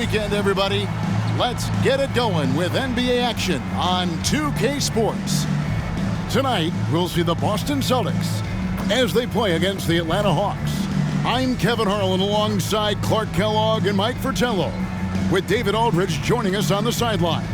weekend, everybody. Let's get it going with NBA action on 2K Sports. Tonight, we'll see the Boston Celtics as they play against the Atlanta Hawks. I'm Kevin Harlan alongside Clark Kellogg and Mike Fratello, with David Aldridge joining us on the sidelines.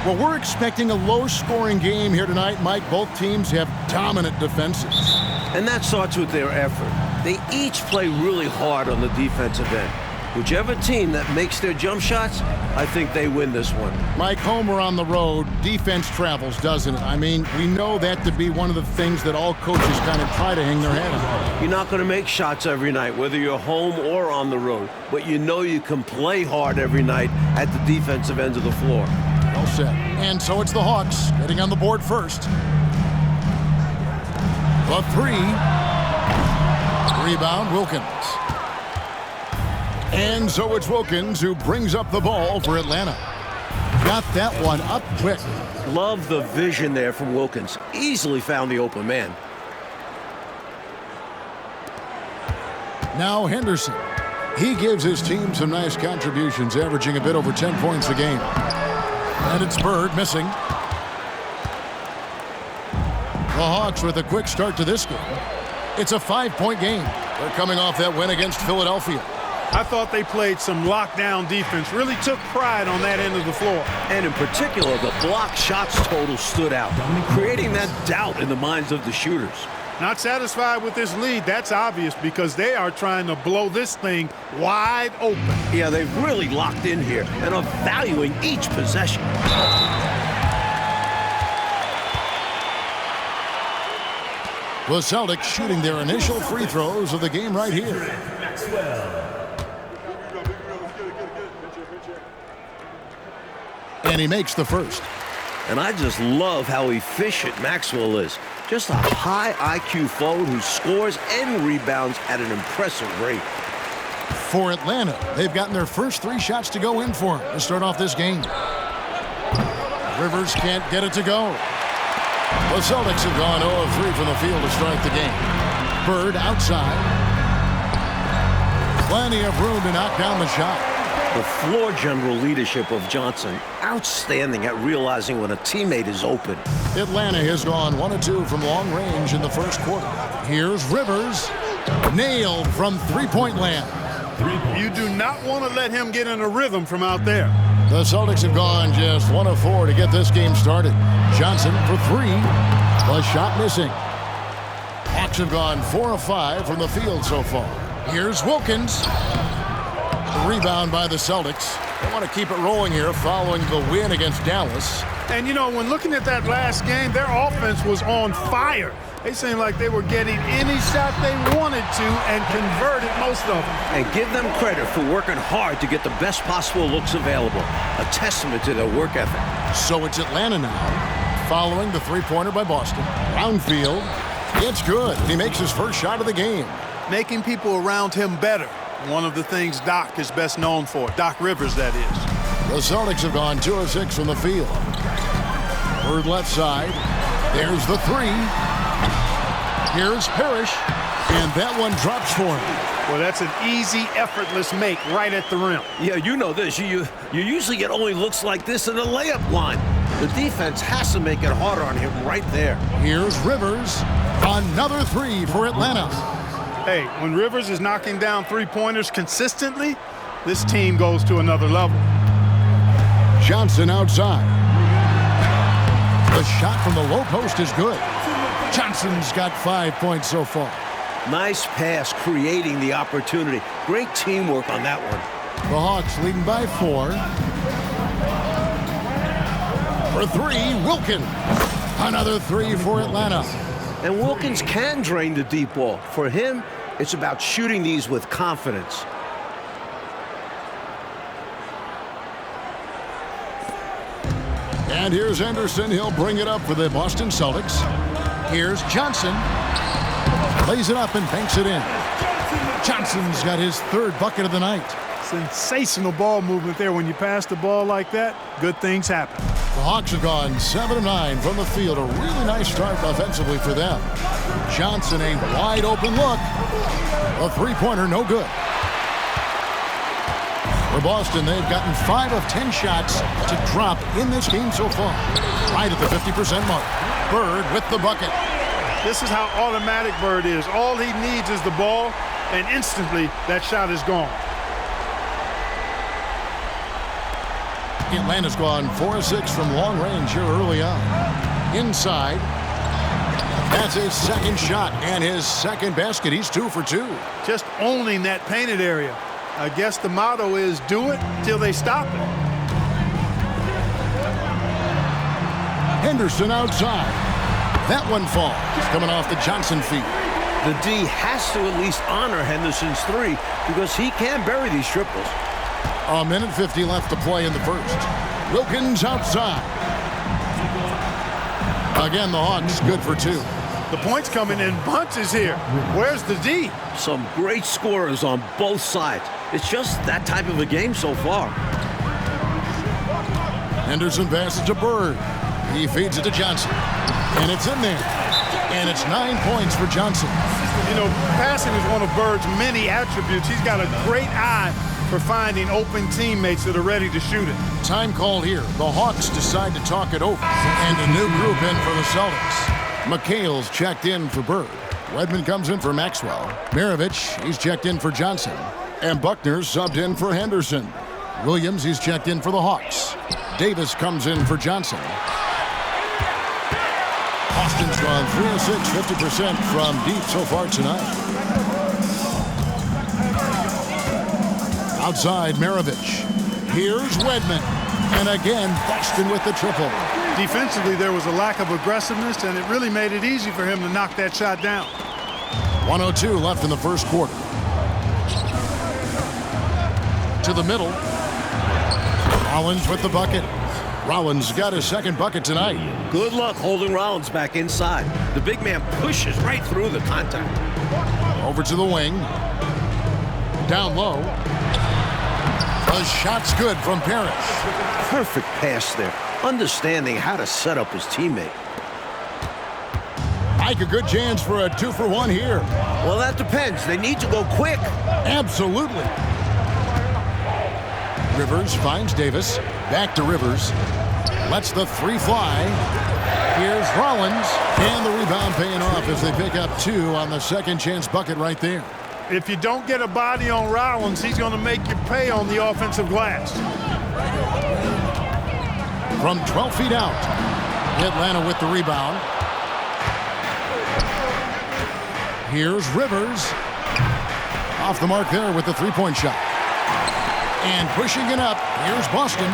Well, we're expecting a low-scoring game here tonight, Mike. Both teams have dominant defenses. And that starts with their effort. They each play really hard on the defensive end. Whichever team that makes their jump shots, I think they win this one. Mike, home or on the road, defense travels, doesn't it? I mean, we know that to be one of the things that all coaches kind of try to hang their hat on. You're not going to make shots every night, whether you're home or on the road. But you know you can play hard every night at the defensive end of the floor. Well said. And so it's the Hawks getting on the board first. The three. Rebound, Wilkins. And so it's Wilkins who brings up the ball for Atlanta. Got that one up quick. Love the vision there from Wilkins. Easily found the open man. Now Henderson. He gives his team some nice contributions, averaging a bit over 10 points a game. And it's Bird missing. The Hawks with a quick start to this game. It's a 5-point game. They're coming off that win against Philadelphia. I thought they played some lockdown defense, really took pride on that end of the floor. And in particular, the block shots total stood out, creating that doubt in the minds of the shooters. Not satisfied with this lead, that's obvious, because they are trying to blow this thing wide open. Yeah, they've really locked in here and are valuing each possession. The Celtics shooting their initial free throws of the game right here. And he makes the first. And I just love how efficient Maxwell is. Just a high IQ forward who scores and rebounds at an impressive rate. For Atlanta, they've gotten their first 3 shots to go in for him to start off this game. Rivers can't get it to go. The Celtics have gone 0 of 3 from the field to start the game. Bird outside. Plenty of room to knock down the shot. The floor general leadership of Johnson, outstanding at realizing when a teammate is open. Atlanta has gone 1 of 2 from long range in the first quarter. Here's Rivers. Nailed from three-point land. You do not want to let him get in a rhythm from out there. The Celtics have gone just 1 of 4 to get this game started. Johnson for 3. The shot missing. Hawks have gone 4 of 5 from the field so far. Here's Wilkins. The rebound by the Celtics. They want to keep it rolling here following the win against Dallas. And, you know, when looking at that last game, their offense was on fire. They seemed like they were getting any shot they wanted to and converted most of them. And give them credit for working hard to get the best possible looks available. A testament to their work ethic. So it's Atlanta now, following the three-pointer by Boston. Brownfield, it's good. He makes his first shot of the game. Making people around him better. One of the things Doc is best known for. Doc Rivers, that is. The Celtics have gone 2 of 6 from the field. Bird left side. There's the 3. Here's Parrish. And that one drops for him. Well, that's an easy, effortless make right at the rim. Yeah, you know this. You usually get only looks like this in the layup line. The defense has to make it harder on him right there. Here's Rivers. Another 3 for Atlanta. Hey, when Rivers is knocking down three-pointers consistently, this team goes to another level. Johnson outside. The shot from the low post is good. Johnson's got 5 points so far. Nice pass, creating the opportunity. Great teamwork on that one. The Hawks leading by 4. For 3, Wilkins. Another 3 for Atlanta. And Wilkins can drain the deep ball. For him, it's about shooting these with confidence. And here's Henderson. He'll bring it up for the Boston Celtics. Here's Johnson. Lays it up and banks it in. Johnson's got his third bucket of the night. Sensational ball movement there. When you pass the ball like that, good things happen. The Hawks have gone 7 of 9 from the field. A really nice start offensively for them. Johnson, a wide open look. A three-pointer, no good. For Boston, they've gotten 5 of 10 shots to drop in this game so far. Right at the 50% mark. Bird with the bucket. This is how automatic Bird is. All he needs is the ball, and instantly that shot is gone. Atlanta's gone 4 of 6 from long range here early on. Inside. That's his second shot and his second basket. He's 2 for 2. Just owning that painted area. I guess the motto is do it till they stop it. Henderson outside. That one falls. Coming off the Johnson feet. The D has to at least honor Henderson's three because he can bury these triples. A minute 50 left to play in the first. Wilkins outside. Again, the Hawks good for 2. The points coming in bunches here. Where's the D? Some great scorers on both sides. It's just that type of a game so far. Henderson passes to Bird. He feeds it to Johnson. And it's in there. And it's 9 points for Johnson. You know, passing is one of Bird's many attributes. He's got a great eye for finding open teammates that are ready to shoot it. Time call here. The Hawks decide to talk it over. And a new group in for the Celtics. McHale's checked in for Bird. Wedman comes in for Maxwell. Maravich, he's checked in for Johnson. And Buckner subbed in for Henderson. Williams, he's checked in for the Hawks. Davis comes in for Johnson. Austin's gone 3 of 6, 50% from deep so far tonight. Outside, Maravich. Here's Wedman. And again, Boston with the triple. Defensively, there was a lack of aggressiveness, and it really made it easy for him to knock that shot down. 1:02 left in the first quarter. To the middle. Rollins with the bucket. Rollins got his second bucket tonight. Good luck holding Rollins back inside. The big man pushes right through the contact. Over to the wing. Down low. The shot's good from Parrish. Perfect pass there. Understanding how to set up his teammate. Mike, a good chance for a 2 for 1 here. Well, that depends. They need to go quick. Absolutely. Rivers finds Davis. Back to Rivers. Lets the 3 fly. Here's Rollins. And the rebound paying off as they pick up 2 on the second chance bucket right there. If you don't get a body on Rollins, he's going to make you pay on the offensive glass. From 12 feet out. Atlanta with the rebound. Here's Rivers. Off the mark there with the three-point shot. And pushing it up, here's Boston.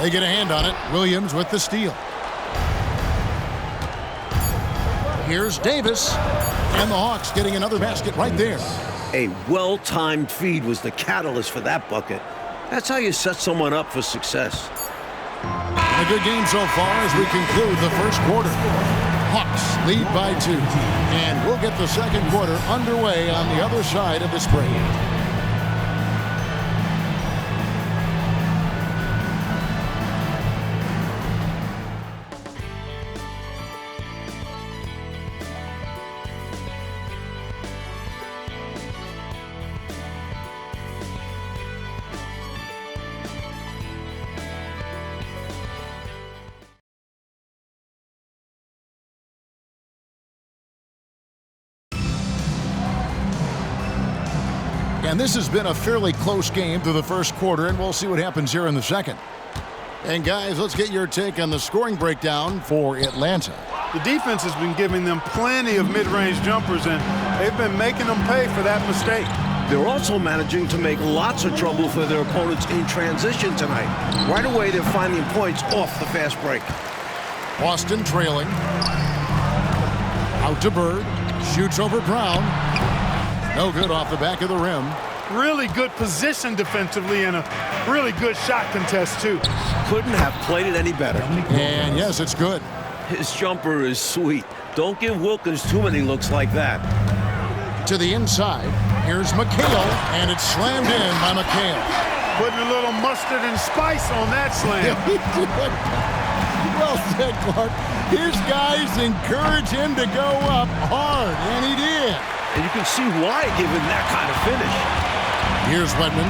They get a hand on it. Williams with the steal. Here's Davis. And the Hawks getting another basket right there. A well-timed feed was the catalyst for that bucket. That's how you set someone up for success. A good game so far as we conclude the first quarter. Hawks lead by 2. And we'll get the second quarter underway on the other side of this break. And this has been a fairly close game through the first quarter, and we'll see what happens here in the second. And guys, let's get your take on the scoring breakdown for Atlanta. The defense has been giving them plenty of mid-range jumpers, and they've been making them pay for that mistake. They're also managing to make lots of trouble for their opponents in transition tonight. Right away, they're finding points off the fast break. Boston trailing. Out to Bird. Shoots over Brown. No good off the back of the rim. Really good position defensively and a really good shot contest, too. Couldn't have played it any better. And yes, it's good. His jumper is sweet. Don't give Wilkins too many looks like that. To the inside, here's McHale, and it's slammed in by McHale. Putting a little mustard and spice on that slam. Well said, Clark. His guys encourage him to go up hard, and he did. And you can see why, given that kind of finish. Here's Wedman.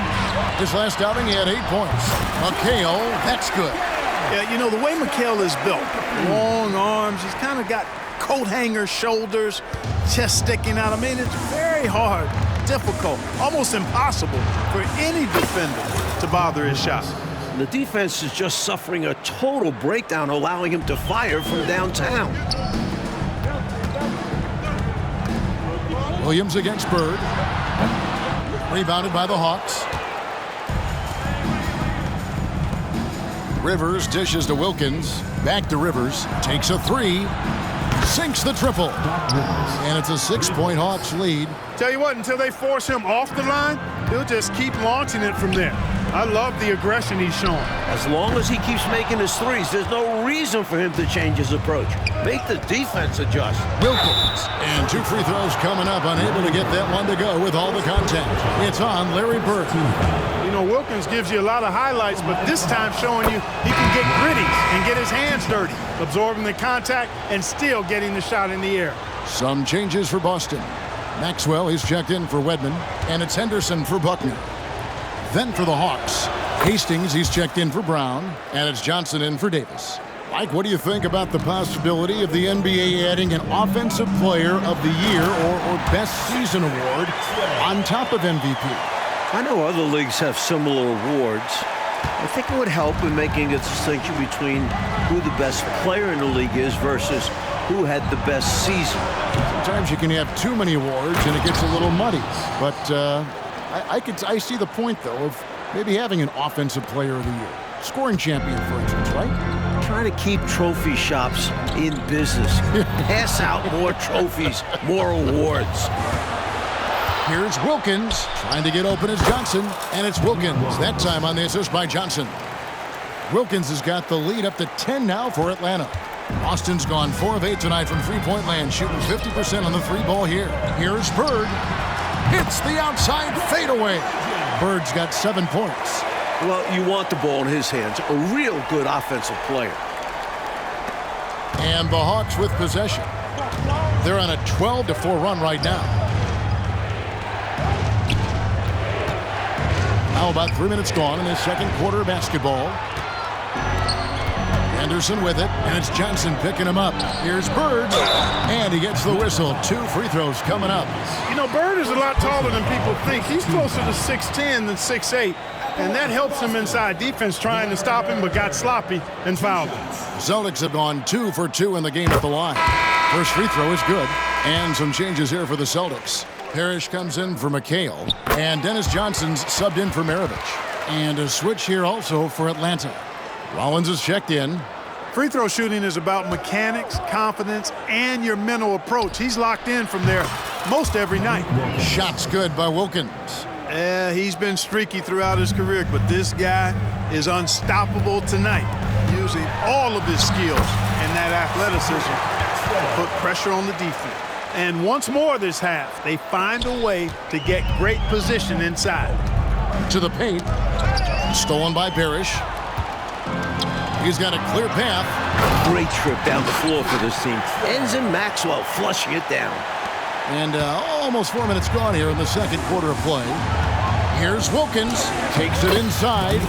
His last outing, he had 8 points. McHale, that's good. Yeah, you know, the way McHale is built, long arms, he's kind of got coat hanger shoulders, chest sticking out. I mean, it's very hard, difficult, almost impossible for any defender to bother his shot. The defense is just suffering a total breakdown, allowing him to fire from downtown. Williams against Bird. Rebounded by the Hawks. Rivers dishes to Wilkins. Back to Rivers. Takes a three. Sinks the triple. And it's a 6-point Hawks lead. Tell you what, until they force him off the line, he'll just keep launching it from there. I love the aggression he's showing. As long as he keeps making his threes, there's no reason for him to change his approach. Make the defense adjust. Wilkins. And 2 free throws coming up. Unable to get that one to go with all the contact. It's on Larry Bird. You know, Wilkins gives you a lot of highlights, but this time showing you he can get gritty and get his hands dirty, absorbing the contact and still getting the shot in the air. Some changes for Boston. Maxwell, he's checked in for Wedman, and it's Henderson for Buckner. Then for the Hawks, Hastings, he's checked in for Brown, and it's Johnson in for Davis. Mike, what do you think about the possibility of the NBA adding an Offensive Player of the Year or Best Season award on top of MVP? I know other leagues have similar awards. I think it would help in making a distinction between who the best player in the league is versus who had the best season. Sometimes you can have too many awards and it gets a little muddy. But I see the point, though, of maybe having an Offensive Player of the Year. Scoring champion, for instance, right? Trying to keep trophy shops in business. Pass out more trophies, more awards. Here's Wilkins trying to get open as Johnson, and it's Wilkins, that time on the assist by Johnson. Wilkins has got the lead up to 10 now for Atlanta. Boston's gone 4 of 8 tonight from three-point land, shooting 50% on the three ball here. Here's Bird. Hits the outside fadeaway. Bird's got 7 points. Well, you want the ball in his hands. A real good offensive player. And the Hawks with possession. They're on a 12-4 run right now. Now about 3 minutes gone in the second quarter of basketball. Anderson with it, and it's Johnson picking him up. Here's Bird, and he gets the whistle. 2 free throws coming up. You know, Bird is a lot taller than people think. He's closer to 6'10" than 6'8", and that helps him inside. Defense trying to stop him, but got sloppy and fouled him. Celtics have gone 2 for 2 in the game at the line. First free throw is good, and some changes here for the Celtics. Parrish comes in for McHale, and Dennis Johnson's subbed in for Maravich. And a switch here also for Atlanta. Rollins is checked in. Free throw shooting is about mechanics, confidence, and your mental approach. He's locked in from there most every night. Shots good by Wilkins. He's been streaky throughout his career, but this guy is unstoppable tonight, using all of his skills and that athleticism to put pressure on the defense. And once more this half, they find a way to get great position inside. To the paint. Stolen by Parrish. He's got a clear path. Great trip down the floor for this team. Ends in Maxwell flushing it down. And almost 4 minutes gone here in the second quarter of play. Here's Wilkins. Takes it inside.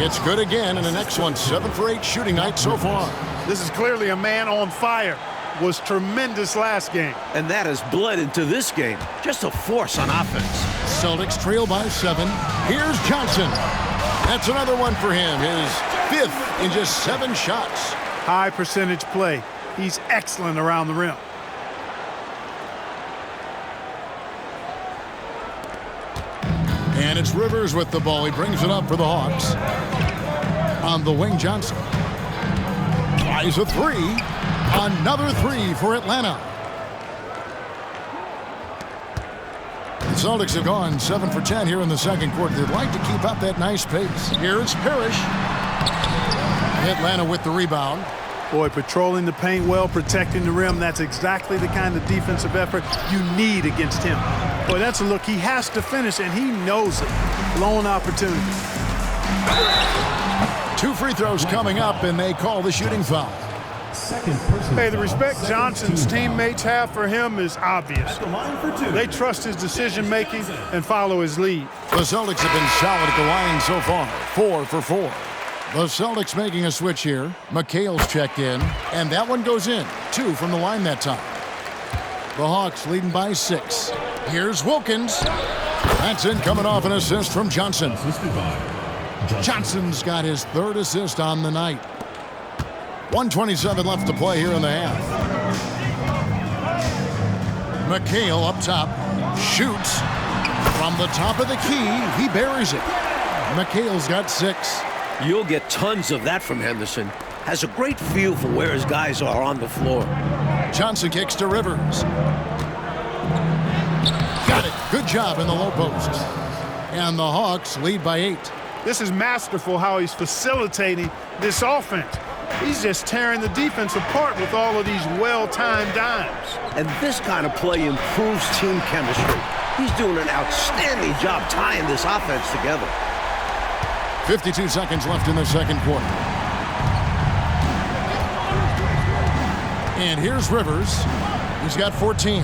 It's good again, and the next one 7 for 8 shooting night so far. This is clearly a man on fire. Was tremendous last game. And that has bled into this game. Just a force on offense. Celtics trail by 7. Here's Johnson. That's another one for him. His 5th in just 7 shots. High percentage play. He's excellent around the rim. And it's Rivers with the ball. He brings it up for the Hawks. On the wing, Johnson. Tries a 3. Another 3 for Atlanta. The Celtics have gone 7 for 10 here in the second quarter. They'd like to keep up that nice pace. Here's Parrish. Atlanta with the rebound. Boy, patrolling the paint well, protecting the rim, that's exactly the kind of defensive effort you need against him. Boy, that's a look he has to finish, and he knows it. Lone opportunity. 2 free throws coming up, and they call the shooting foul. Hey, the respect Johnson's teammates have for him is obvious. They trust his decision-making and follow his lead. The Celtics have been solid at the line so far, 4 for 4. The Celtics making a switch here. McHale's checked in, and that one goes in. 2 from the line that time. The Hawks leading by 6. Here's Wilkins. That's in, coming off an assist from Johnson. Johnson's got his 3rd assist on the night. 1:27 left to play here in the half. McHale up top. Shoots. From the top of the key, he buries it. McHale's got 6. You'll get tons of that from Henderson. Has a great feel for where his guys are on the floor. Johnson kicks to Rivers. Got it. Good job in the low post. And the Hawks lead by 8. This is masterful how he's facilitating this offense. He's just tearing the defense apart with all of these well-timed dimes. And this kind of play improves team chemistry. He's doing an outstanding job tying this offense together. 52 seconds left in the second quarter. And here's Rivers. He's got 14.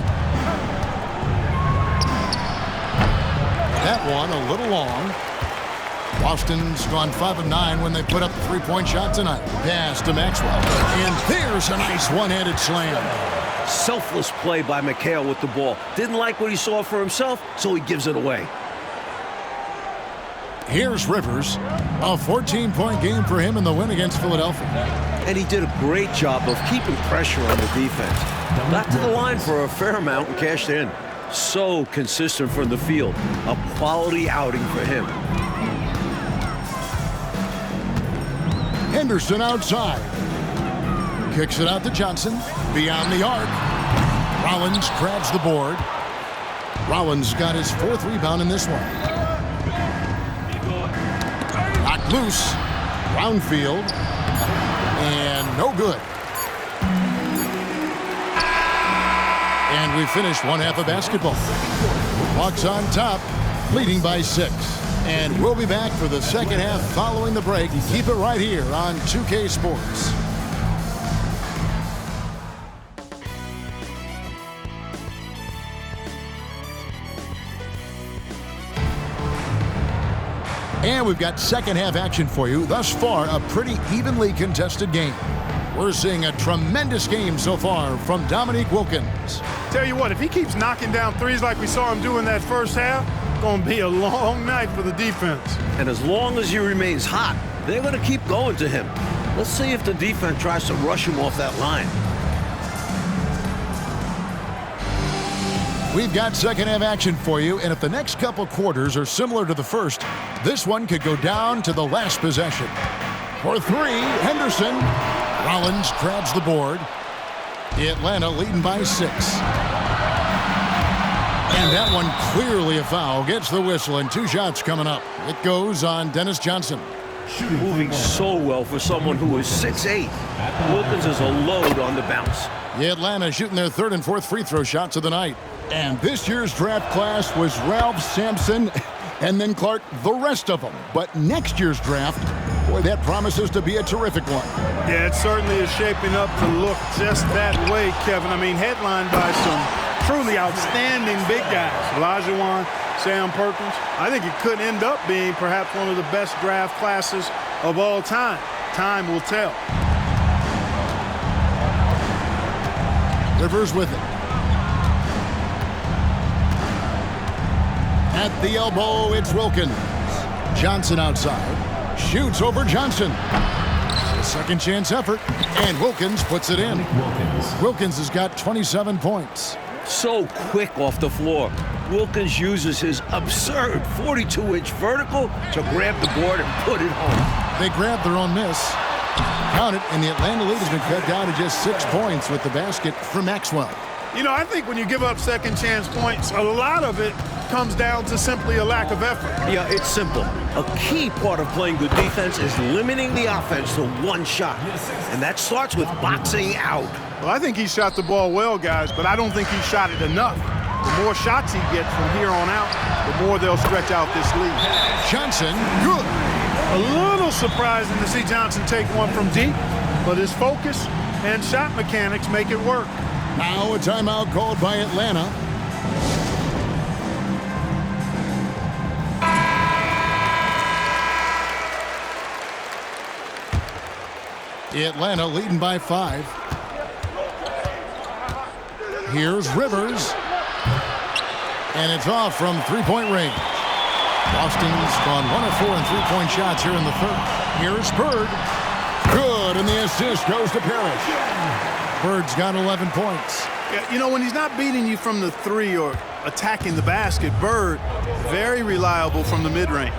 That one a little long. Boston's gone 5 of 9 when they put up the 3-point shot tonight. Pass to Maxwell. And there's a nice one-handed slam. Selfless play by McHale with the ball. Didn't like what he saw for himself, so he gives it away. Here's Rivers. A 14-point game for him in the win against Philadelphia. And he did a great job of keeping pressure on the defense. Got to the line for a fair amount and cashed in. So consistent from the field. A quality outing for him. Henderson outside. Kicks it out to Johnson. Beyond the arc. Rollins grabs the board. Rollins got his 4th rebound in this one. Knocked loose. Brownfield. And no good. And we finish one half of basketball. Hawks on top, leading by 6. And we'll be back for the second half following the break. Keep it right here on 2K Sports. And we've got second half action for you. Thus far, a pretty evenly contested game. We're seeing a tremendous game so far from Dominique Wilkins. Tell you what, if he keeps knocking down threes like we saw him do in that first half, going to be a long night for the defense. And as long as he remains hot, they're going to keep going to him. Let's see if the defense tries to rush him off that line. We've got second half action for you, and if the next couple quarters are similar to the first, this one could go down to the last possession. For 3, Henderson. Rollins grabs the board. Atlanta leading by 6. And that one clearly a foul. Gets the whistle, and 2 shots coming up. It goes on Dennis Johnson. Moving so well for someone who is 6'8". Wilkins is a load on the bounce. Atlanta shooting their 3rd and 4th free throw shots of the night. And this year's draft class was Ralph Sampson and then Clark, the rest of them. But next year's draft, boy, that promises to be a terrific one. Yeah, it certainly is shaping up to look just that way, Kevin. I mean, headlined by some truly outstanding big guys. Olajuwon, Sam Perkins. I think it could end up being perhaps one of the best draft classes of all time. Time will tell. Rivers with it. At the elbow, it's Wilkins. Johnson outside. Shoots over Johnson. A second chance effort, and Wilkins puts it in. Wilkins has got 27 points. So quick off the floor. Wilkins uses his absurd 42-inch vertical to grab the board and put it home. They grabbed their own miss. Count it, and the Atlanta lead has been cut down to just 6 points with the basket from Maxwell. You know, I think when you give up second chance points, a lot of it comes down to simply a lack of effort. Yeah, it's simple. A key part of playing good defense is limiting the offense to one shot. And that starts with boxing out. Well, I think he shot the ball well, guys, but I don't think he shot it enough. The more shots he gets from here on out, the more they'll stretch out this lead. Johnson, good. A little surprising to see Johnson take one from deep, but his focus and shot mechanics make it work. Now a timeout called by Atlanta. Atlanta leading by 5. Here's Rivers. And it's off from three-point range. Boston's gone 1 of 4 in three-point shots here in the third. Here's Bird. Good, and the assist goes to Parrish. Bird's got 11 points. Yeah, you know, when he's not beating you from the three or attacking the basket, Bird, very reliable from the mid-range.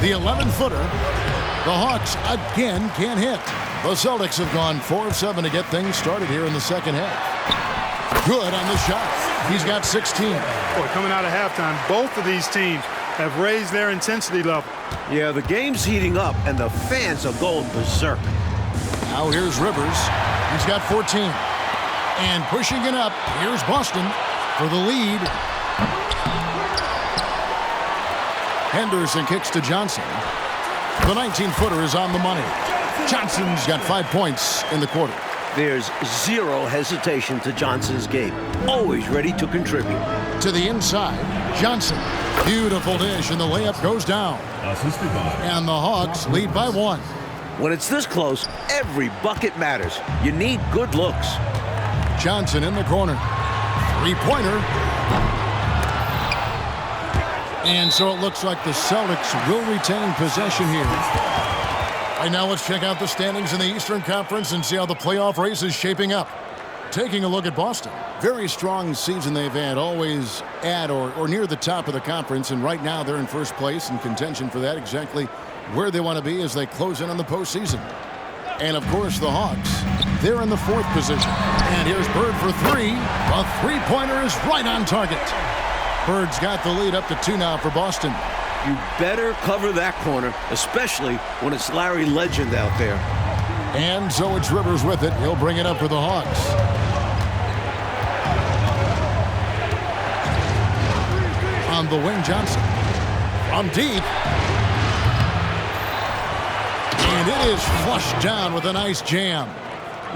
The 11-footer. The Hawks again can't hit. The Celtics have gone 4 of 7 to get things started here in the second half. Good on the shot. He's got 16. Boy, coming out of halftime, both of these teams have raised their intensity level. Yeah, the game's heating up, and the fans are going berserk. Now here's Rivers. He's got 14. And pushing it up, here's Boston for the lead. Henderson kicks to Johnson. The 19-footer is on the money. Johnson's got 5 points in the quarter. There's zero hesitation to Johnson's game. Always ready to contribute. To the inside, Johnson. Beautiful dish, and the layup goes down. And the Hawks lead by 1. When it's this close, every bucket matters. You need good looks. Johnson in the corner. Three-pointer. And so it looks like the Celtics will retain possession here. Right now, let's check out the standings in the Eastern Conference and see how the playoff race is shaping up. Taking a look at Boston. Very strong season they've had, always at or near the top of the conference, and right now they're in first place in contention for that, exactly where they want to be as they close in on the postseason. And, of course, the Hawks, they're in the 4th position. And here's Bird for 3. A three-pointer is right on target. Bird's got the lead up to 2 now for Boston. You better cover that corner, especially when it's Larry Legend out there. And so it's Rivers with it. He'll bring it up for the Hawks. On the wing, Johnson. From deep. And it is flushed down with a nice jam.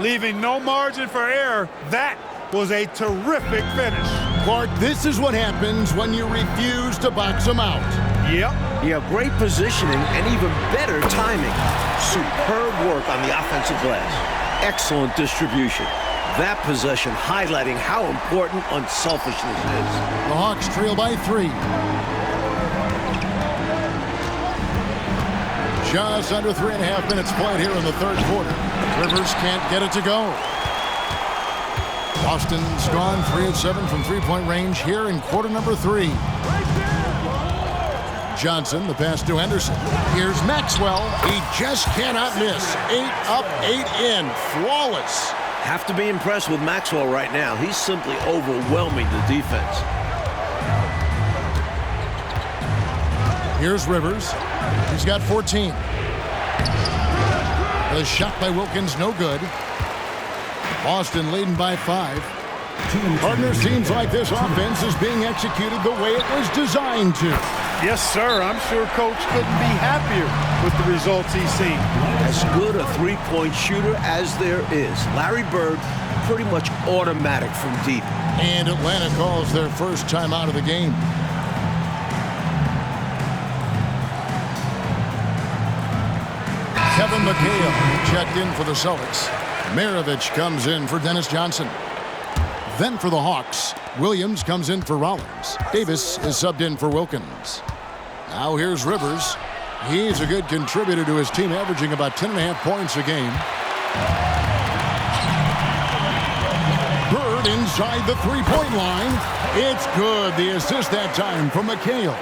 Leaving no margin for error. That was a terrific finish. Clark, this is what happens when you refuse to box them out. Yep. Yeah, great positioning and even better timing. Superb work on the offensive glass. Excellent distribution. That possession highlighting how important unselfishness is. The Hawks trail by 3. Just under 3.5 minutes played here in the third quarter. Rivers can't get it to go. Boston's gone 3 of 7 from three-point range here in quarter number 3. Johnson, the pass to Henderson. Here's Maxwell. He just cannot miss. 8 up, 8 in. Flawless. Have to be impressed with Maxwell right now. He's simply overwhelming the defense. Here's Rivers. He's got 14. The shot by Wilkins, no good. Boston leading by 5. Partner, seems like this offense is being executed the way it was designed to. Yes, sir. I'm sure Coach couldn't be happier with the results he's seen. As good a three-point shooter as there is. Larry Bird, pretty much automatic from deep. And Atlanta calls their first time out of the game. Kevin McHale checked in for the Celtics. Maravich comes in for Dennis Johnson. Then for the Hawks, Williams comes in for Rollins. Davis is subbed in for Wilkins. Now here's Rivers. He's a good contributor to his team, averaging about 10.5 points a game. Bird inside the three-point line. It's good. The assist that time from McHale.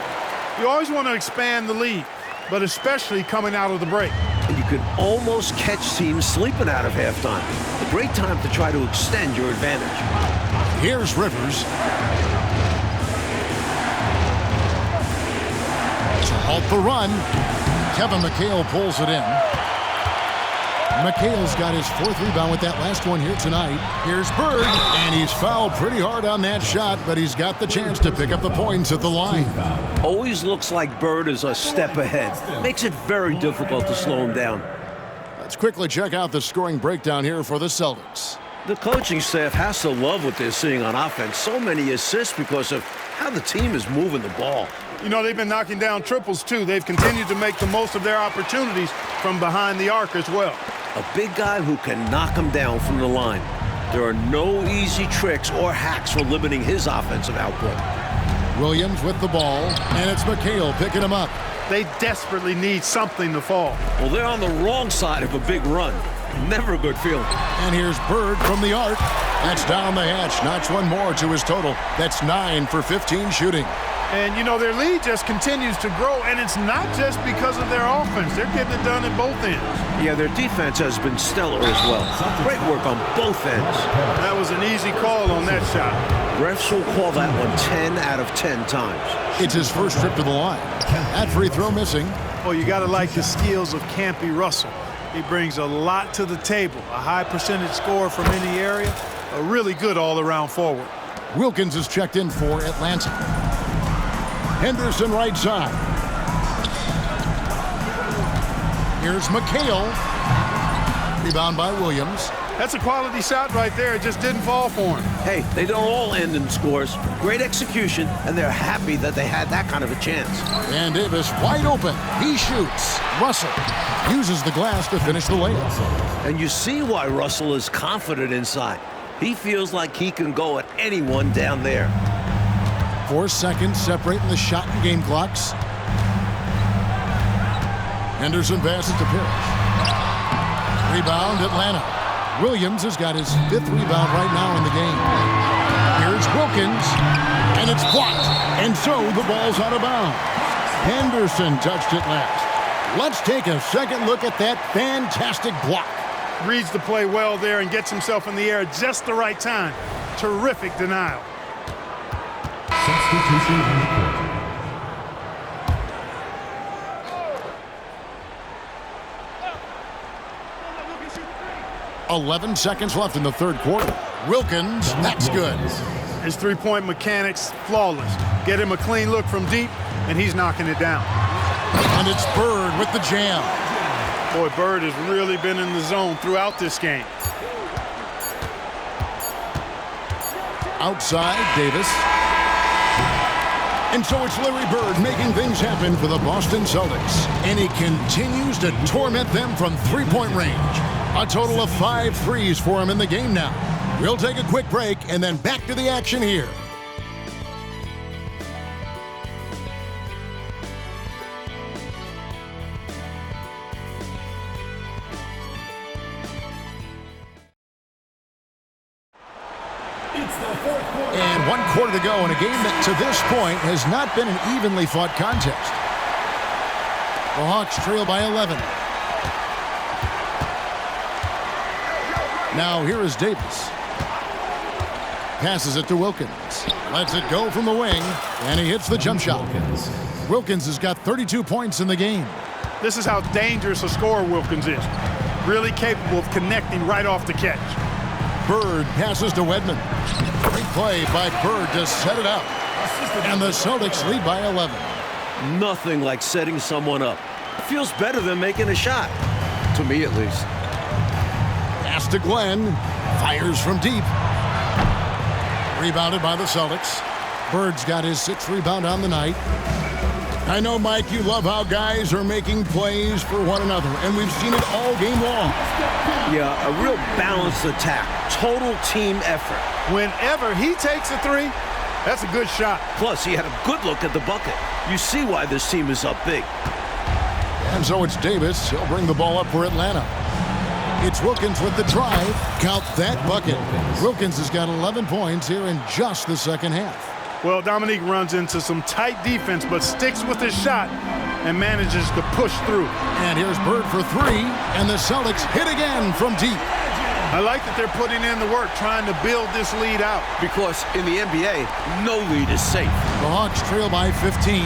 You always want to expand the lead, but especially coming out of the break. And you can almost catch teams sleeping out of halftime. A great time to try to extend your advantage. Here's Rivers. To halt the run. Kevin McHale pulls it in. McHale's got his 4th rebound with that last one here tonight. Here's Bird, and he's fouled pretty hard on that shot, but he's got the chance to pick up the points at the line. Always looks like Bird is a step ahead. Makes it very difficult to slow him down. Let's quickly check out the scoring breakdown here for the Celtics. The coaching staff has to love what they're seeing on offense. So many assists because of how the team is moving the ball. You know, they've been knocking down triples, too. They've continued to make the most of their opportunities from behind the arc as well. A big guy who can knock him down from the line. There are no easy tricks or hacks for limiting his offensive output. Williams with the ball, and it's McHale picking him up. They desperately need something to fall. Well, they're on the wrong side of a big run. Never a good feeling. And here's Bird from the arc. That's down the hatch. Notch one more to his total. That's 9 for 15 shooting. And, you know, their lead just continues to grow, and it's not just because of their offense. They're getting it done at both ends. Yeah, their defense has been stellar as well. Great work on both ends. That was an easy call on that shot. Refs will call that one 10 out of 10 times. It's his first trip to the line. That free throw missing. Well, you got to like the skills of Campy Russell. He brings a lot to the table. A high percentage scorer from any area. A really good all-around forward. Wilkins is checked in for Atlanta. Henderson right side. Here's McHale. Rebound by Williams. That's a quality shot right there. It just didn't fall for him. Hey, they don't all end in scores. Great execution, and they're happy that they had that kind of a chance. And Davis wide open. He shoots. Russell uses the glass to finish the layup. And you see why Russell is confident inside. He feels like he can go at anyone down there. 4 seconds separating the shot and game clocks. Henderson passes to Parrish. Rebound, Atlanta. Williams has got his 5th rebound right now in the game. Here's Wilkins, and it's blocked. And so the ball's out of bounds. Henderson touched it last. Let's take a second look at that fantastic block. Reads the play well there and gets himself in the air at just the right time. Terrific denial. Substitution on the court. 11 seconds left in the 3rd quarter. Wilkins, that's good. His three-point mechanics, flawless. Get him a clean look from deep, and he's knocking it down. And it's Bird with the jam. Boy, Bird has really been in the zone throughout this game. Outside, Davis. And so it's Larry Bird making things happen for the Boston Celtics. And he continues to torment them from three-point range. A total of 5 threes for him in the game now. We'll take a quick break and then back to the action here. And 1 quarter to go in a game that to this point has not been an evenly fought contest. The Hawks trail by 11. Now here is Davis. Passes it to Wilkins. Lets it go from the wing, and he hits the jump shot. Wilkins has got 32 points in the game. This is how dangerous a scorer Wilkins is. Really capable of connecting right off the catch. Bird passes to Wedman. Great play by Bird to set it up. And the Celtics lead by 11. Nothing like setting someone up. Feels better than making a shot. To me, at least. Pass to Glenn. Fires from deep. Rebounded by the Celtics. Bird's got his 6th rebound on the night. I know, Mike, you love how guys are making plays for one another, and we've seen it all game long. Yeah, a real balanced attack. Total team effort. Whenever he takes a three, that's a good shot. Plus, he had a good look at the bucket. You see why this team is up big. And so it's Davis. He'll bring the ball up for Atlanta. It's Wilkins with the drive. Count that bucket. Wilkins has got 11 points here in just the second half. Well, Dominique runs into some tight defense, but sticks with his shot and manages to push through. And here's Bird for 3, and the Celtics hit again from deep. I like that they're putting in the work, trying to build this lead out. Because in the NBA, no lead is safe. The Hawks trail by 15.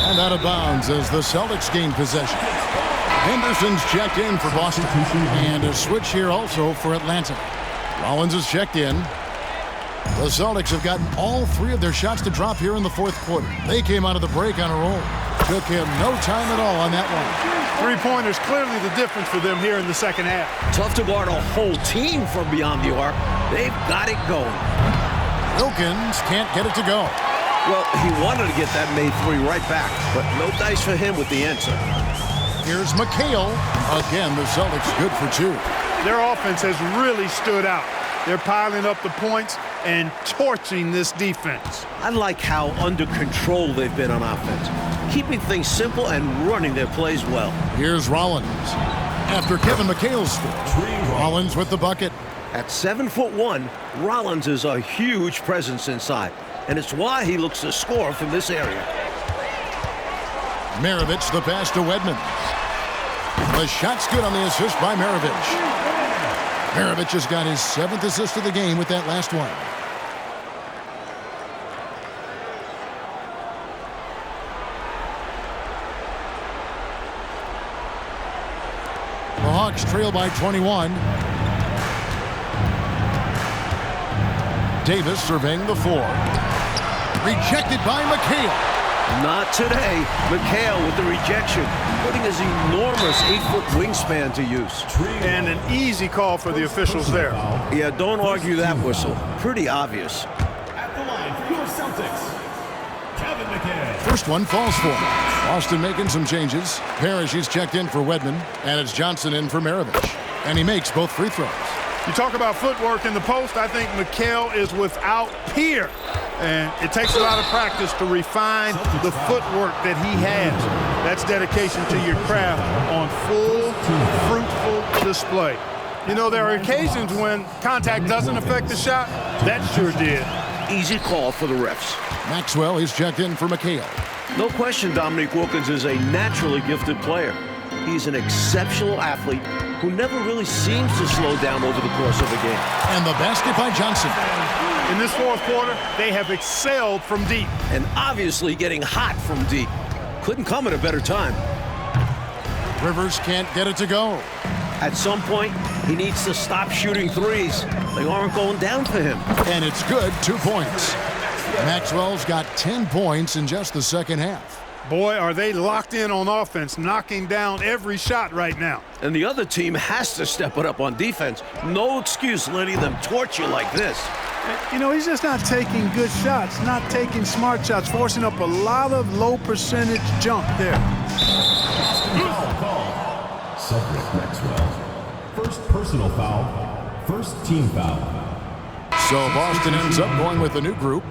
And out of bounds as the Celtics gain possession. Henderson's checked in for Boston. And a switch here also for Atlanta. Rollins is checked in. The Celtics have gotten all 3 of their shots to drop here in the fourth quarter. They came out of the break on a roll. Took him no time at all on that one. Three-pointers clearly the difference for them here in the second half. Tough to guard a whole team from beyond the arc. They've got it going. Wilkins can't get it to go. Well, he wanted to get that made 3 right back, but no dice for him with the answer. Here's McHale. Again, the Celtics good for 2. Their offense has really stood out. They're piling up the points and torching this defense. I like how under control they've been on offense, keeping things simple and running their plays well. Here's Rollins. After Kevin McHale's score, Rollins with the bucket. At 7'1", Rollins is a huge presence inside, and it's why he looks to score from this area. Maravich the pass to Wedman. The shot's good on the assist by Maravich. Maravich has got his 7th assist of the game with that last one. The Hawks trail by 21. Davis surveying the 4. Rejected by McHale. Not today. McHale with the rejection, putting his enormous 8-foot wingspan to use. And an easy call for the officials there. Yeah, don't argue that whistle. Pretty obvious. At the line for your Celtics, Kevin McHale. First one falls for him. Boston making some changes. Parrish is checked in for Wedman, and it's Johnson in for Maravich. And he makes both free throws. You talk about footwork in the post, I think McHale is without peer. And it takes a lot of practice to refine the footwork that he has. That's dedication to your craft on full, fruitful display. You know, there are occasions when contact doesn't affect the shot. That sure did. Easy call for the refs. Maxwell is checked in for McHale. No question Dominique Wilkins is a naturally gifted player. He's an exceptional athlete who never really seems to slow down over the course of a game. And the basket by Johnson. In this fourth quarter, they have excelled from deep. And obviously getting hot from deep. Couldn't come at a better time. Rivers can't get it to go. At some point, he needs to stop shooting threes. They aren't going down for him. And it's good, 2 points. Maxwell's got 10 points in just the second half. Boy, are they locked in on offense, knocking down every shot right now. And the other team has to step it up on defense. No excuse letting them torch you like this. You know, he's just not taking good shots, not taking smart shots, forcing up a lot of low percentage jump there. Foul call. Cedric Maxwell. First personal foul. First team foul. So Boston ends up going with a new group.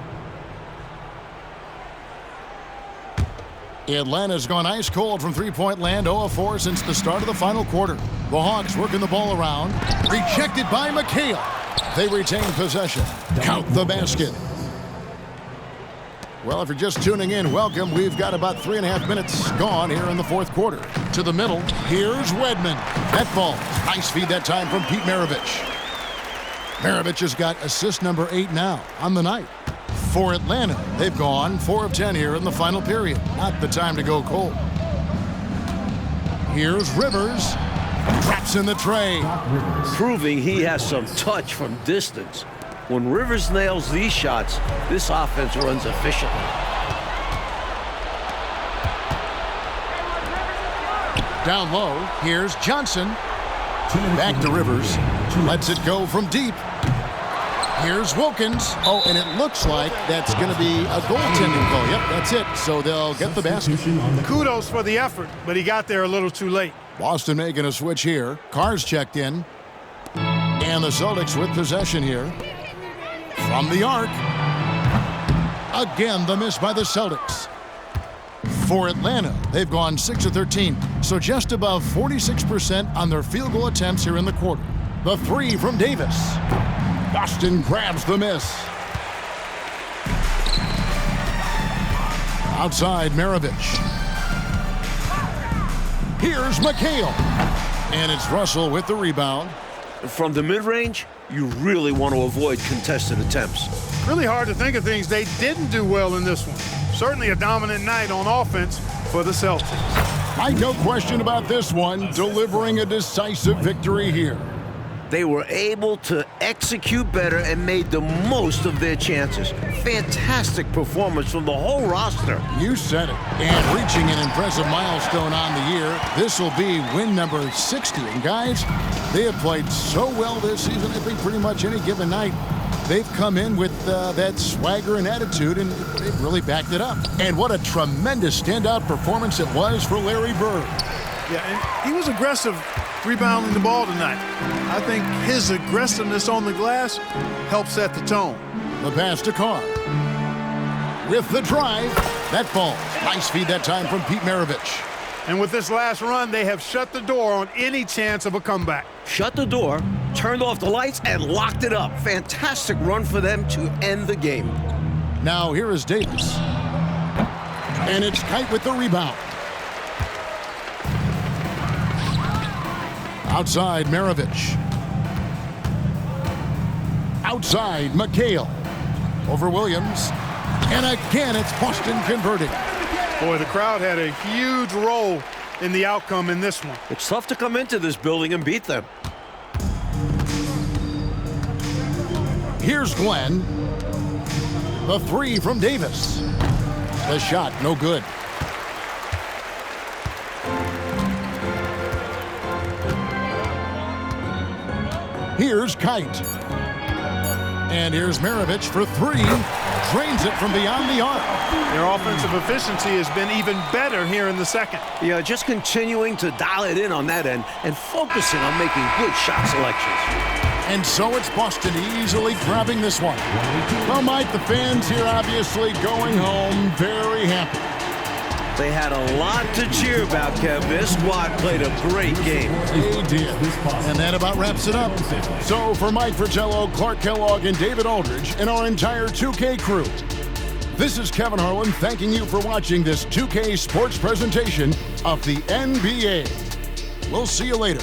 Atlanta's gone ice cold from three-point land, 0 of 4 since the start of the final quarter. The Hawks working the ball around. Rejected by McHale. They retain possession. Count the basket. Well, if you're just tuning in, welcome. We've got about 3.5 minutes gone here in the fourth quarter. To the middle, here's Wedman. That ball. Nice feed that time from Pete Maravich. Maravich has got assist number 8 now on the night. For Atlanta, they've gone 4 of 10 here in the final period. Not the time to go cold. Here's Rivers. Drops in the tray. Proving he has some touch from distance. When Rivers nails these shots, this offense runs efficiently. Down low, here's Johnson. Back to Rivers. Lets it go from deep. Here's Wilkins. Oh, and it looks like that's going to be a goaltending call. Yep, that's it. So they'll get the basket. Kudos for the effort, but he got there a little too late. Boston making a switch here. Carr's checked in. And the Celtics with possession here. From the arc. Again, the miss by the Celtics. For Atlanta, they've gone 6 of 13. So just above 46% on their field goal attempts here in the quarter. The 3 from Davis. Boston grabs the miss. Outside, Maravich. Here's McHale. And it's Russell with the rebound. From the mid-range, you really want to avoid contested attempts. Really hard to think of things they didn't do well in this one. Certainly a dominant night on offense for the Celtics. Mike, no question about this one, delivering a decisive victory here. They were able to execute better and made the most of their chances. Fantastic performance from the whole roster. You said it. And reaching an impressive milestone on the year, this will be win number 60. And guys, they have played so well this season, I think pretty much any given night, they've come in with that swagger and attitude, and they've really backed it up. And what a tremendous standout performance it was for Larry Bird. Yeah, and he was aggressive rebounding the ball tonight. I think his aggressiveness on the glass helped set the tone. The pass to Carr. With the drive, that falls. Nice feed that time from Pete Maravich. And with this last run, they have shut the door on any chance of a comeback. Shut the door, turned off the lights, and locked it up. Fantastic run for them to end the game. Now here is Davis. And it's Kite with the rebound. Outside, Maravich. Outside, McHale. Over Williams. And again, it's Boston converting. Boy, the crowd had a huge role in the outcome in this one. It's tough to come into this building and beat them. Here's Glenn. The three from Davis. The shot, no good. Here's Kite. And here's Maravich for three. Drains it from beyond the arc. Their offensive efficiency has been even better here in the second. Yeah, just continuing to dial it in on that end and focusing on making good shot selections. And so it's Boston easily grabbing this one. Well, Mike, the fans here obviously going home very happy. They had a lot to cheer about, Kev. This squad played a great game. They did. And that about wraps it up. So for Mike Fratello, Clark Kellogg, and David Aldridge, and our entire 2K crew, this is Kevin Harlan thanking you for watching this 2K Sports presentation of the NBA. We'll see you later.